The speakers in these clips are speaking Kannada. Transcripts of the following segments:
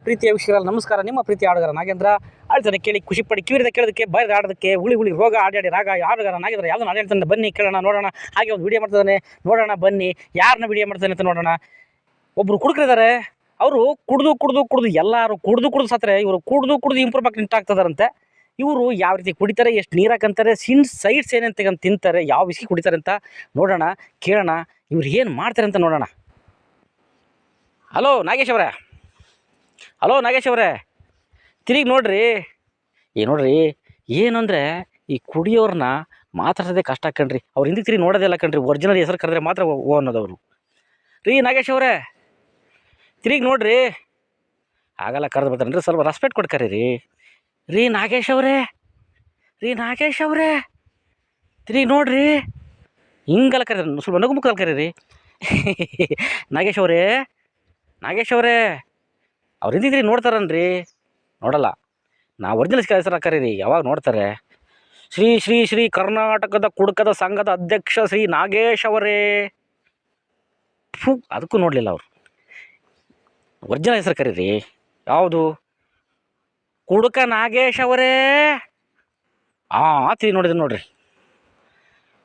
ಪ್ರೀತಿಯ ವೀಕ್ಷಕರಲ್ಲಿ ನಮಸ್ಕಾರ. ನಿಮ್ಮ ಪ್ರೀತಿ ಆಡುಗಾರ ನಾಗೇಂದ್ರ. ಆಡ್ತಾನೆ ಕೇಳಿ ಖುಷಿಪಡಿ, ಕಿವಿರಿದ ಕೇಳೋದಕ್ಕೆ, ಬೈದ ಆಡೋದಕ್ಕೆ, ಹುಳಿ ರೋಗ ಆಡಿ ರಾಗ ಆಡುಗಾರ ನಾಗೇಂದ್ರ ಯಾವುದನ್ನು ಆಡ್ತಾನೆ ಬನ್ನಿ ಕೇಳೋಣ ನೋಡೋಣ. ಹಾಗೆ ಒಂದು ವಿಡಿಯೋ ಮಾಡ್ತಾನೆ ನೋಡೋಣ ಬನ್ನಿ. ಯಾರನ್ನ ವಿಡಿಯೋ ಮಾಡ್ತಾನೆ ಅಂತ ನೋಡೋಣ. ಒಬ್ಬರು ಕುಡುಕರಿದ್ದಾರೆ. ಅವರು ಕುಡ್ದು ಎಲ್ಲರೂ ಕುಡ್ದು ಸತ್ತರೆ ಇವರು ಕುಡ್ದು ಇಂಪ್ರೂವ್ಮೆಂಟ್ ಆಗ್ತದಾರಂತೆ. ಇವರು ಯಾವ ರೀತಿ ಕುಡಿತಾರೆ, ಎಷ್ಟು ನೀರು ಹಾಕಂತಾರೆ, ಸೈಡ್ಸ್ ಏನೇನು ತೆಗೊಂಡು ತಿಂತಾರೆ, ಯಾವ ವಿಸ್ಕಿ ಕುಡಿತಾರೆ ಅಂತ ನೋಡೋಣ, ಕೇಳೋಣ. ಇವ್ರು ಏನು ಮಾಡ್ತಾರೆ ಅಂತ ನೋಡೋಣ. ಹಲೋ ನಾಗೇಶ್ ಅವರೇ, ತಿರುಗಿ ನೋಡ್ರಿ. ನೋಡ್ರಿ ಏನು ಅಂದರೆ ಈ ಕುಡಿಯೋರನ್ನ ಮಾತಾಡ್ಸೋದೇ ಕಷ್ಟ ಕಣ್ರಿ. ಅವ್ರು ಹಿಂದಕ್ಕೆ ತಿರುಗಿ ನೋಡೋದಿಲ್ಲ ಕಣ್ರಿ. ಒರಿಜಿನಲ್ ಹೆಸರು ಕರೆದ್ರೆ ಮಾತ್ರ ಓ ಅನ್ನೋದವರು. ನಾಗೇಶ್ ಅವರೇ ತಿರುಗಿ ನೋಡ್ರಿ. ಆಗಲ್ಲ, ಕರೆದು ಬರ್ತಾನೆ ರೀ. ಸ್ವಲ್ಪ ರೆಸ್ಪೆಕ್ಟ್ ಕೊಟ್ಟು ಕರೀರಿ. ನಾಗೇಶ್ ಅವರೇ ತಿರುಗಿ ನೋಡ್ರಿ. ಹಿಂಗೆಲ್ಲ ಕರೀರಿ, ಸ್ವಲ್ಪ ನಗು ಮುಖದಲ್ಲಿ ಕರೀರಿ. ನಾಗೇಶ್ ಅವರೇ ಅವ್ರು ಹಿಂದಿದ್ರಿ ನೋಡ್ತಾರನ್ರಿ? ನೋಡಲ್ಲ. ನಾವು ಒರಿಜಿನಲ್ ಹೆಸರು ಕರೀರಿ, ಯಾವಾಗ ನೋಡ್ತಾರೆ. ಶ್ರೀ ಕರ್ನಾಟಕದ ಕುಡುಕದ ಸಂಘದ ಅಧ್ಯಕ್ಷ ಶ್ರೀ ನಾಗೇಶ್ ಅವರೇ. ಅದಕ್ಕೂ ನೋಡಲಿಲ್ಲ ಅವರು. ಒರಿಜಿನಲ್ ಹೆಸರು ಕರೀರಿ. ಯಾವುದು? ಕುಡುಕ ನಾಗೇಶ್ ಅವರೇ. ತಿರುಗಿ ನೋಡಿದ್ರೆ ನೋಡ್ರಿ,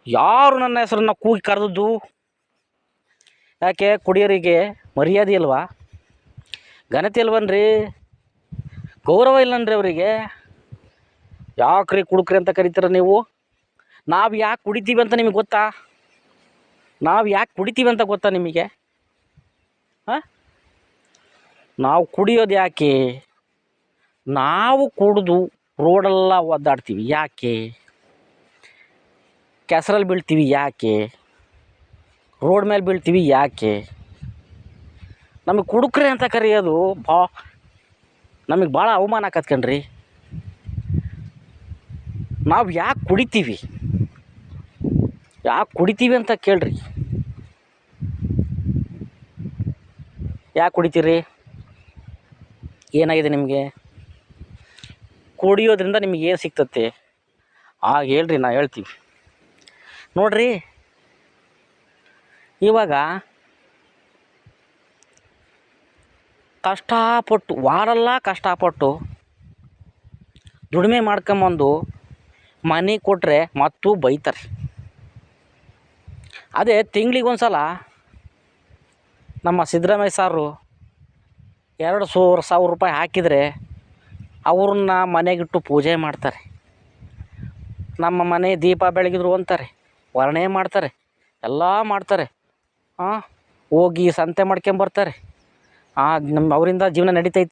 ಯಾರು ನನ್ನ ಹೆಸರನ್ನು ಕೂಗಿ ಕರೆದದ್ದು? ಯಾಕೆ ಕುಡಿಯೋರಿಗೆ ಮರ್ಯಾದೆ ಇಲ್ವಾ? ಘನತೆ ಇಲ್ವನ್ರಿ? ಗೌರವ ಇಲ್ಲನ್ರಿ ಅವರಿಗೆ? ಯಾಕ್ರಿ ಕುಡುಕ್ರಿ ಅಂತ ಕರೀತೀರ ನೀವು? ನಾವು ಯಾಕೆ ಕುಡಿತೀವಿ ಅಂತ ನಿಮಗೆ ಗೊತ್ತಾ? ನಿಮಗೆ? ನಾವು ಕುಡಿಯೋದು ಯಾಕೆ? ನಾವು ಕುಡಿದು ರೋಡೆಲ್ಲ ಒದ್ದಾಡ್ತೀವಿ ಯಾಕೆ? ಕೆಸರಲ್ಲಿ ಬೀಳ್ತೀವಿ ಯಾಕೆ? ರೋಡ್ ಮೇಲೆ ಬೀಳ್ತೀವಿ ಯಾಕೆ? ನಮಗೆ ಕುಡುಕ್ರೆ ಅಂತ ಕರೆಯೋದು ನಮಗೆ ಭಾಳ ಅವಮಾನ ಆಕತ್ಕಣ್ರಿ. ನಾವು ಯಾಕೆ ಕುಡಿತೀವಿ ಅಂತ ಕೇಳ್ರಿ. ಯಾಕೆ ಕುಡಿತೀರಿ? ಏನಾಗಿದೆ ನಿಮಗೆ? ಕುಡಿಯೋದ್ರಿಂದ ನಿಮಗೆ ಏನು ಸಿಗ್ತತೆ ಆಗ ಹೇಳ್ರಿ, ನಾ ಹೇಳ್ತೀವಿ ನೋಡ್ರಿ. ಇವಾಗ ವಾರೆಲ್ಲ ಕಷ್ಟಪಟ್ಟು ದುಡಿಮೆ ಮಾಡ್ಕೊಂಬಂದು ಮನೆ ಕೊಟ್ಟರೆ ಮತ್ತು ಬೈತಾರೆ. ಅದೇ ತಿಂಗಳಿಗೊಂದ್ಸಲ ನಮ್ಮ ಸಿದ್ದರಾಮಯ್ಯ ಸಾರು 200,000 ರೂಪಾಯಿ ಹಾಕಿದರೆ ಅವ್ರನ್ನ ಮನೆಗಿಟ್ಟು ಪೂಜೆ ಮಾಡ್ತಾರೆ. ನಮ್ಮ ಮನೆ ದೀಪ ಬೆಳಗಿದ್ರು ಅಂತಾರೆ, ವರ್ಣೆ ಮಾಡ್ತಾರೆ, ಎಲ್ಲ ಮಾಡ್ತಾರೆ. ಹೋಗಿ ಸಂತೆ ಮಾಡ್ಕೊಂಬರ್ತಾರೆ. ಅವರಿಂದ ಜೀವನ ನಡೀತೈತಿ.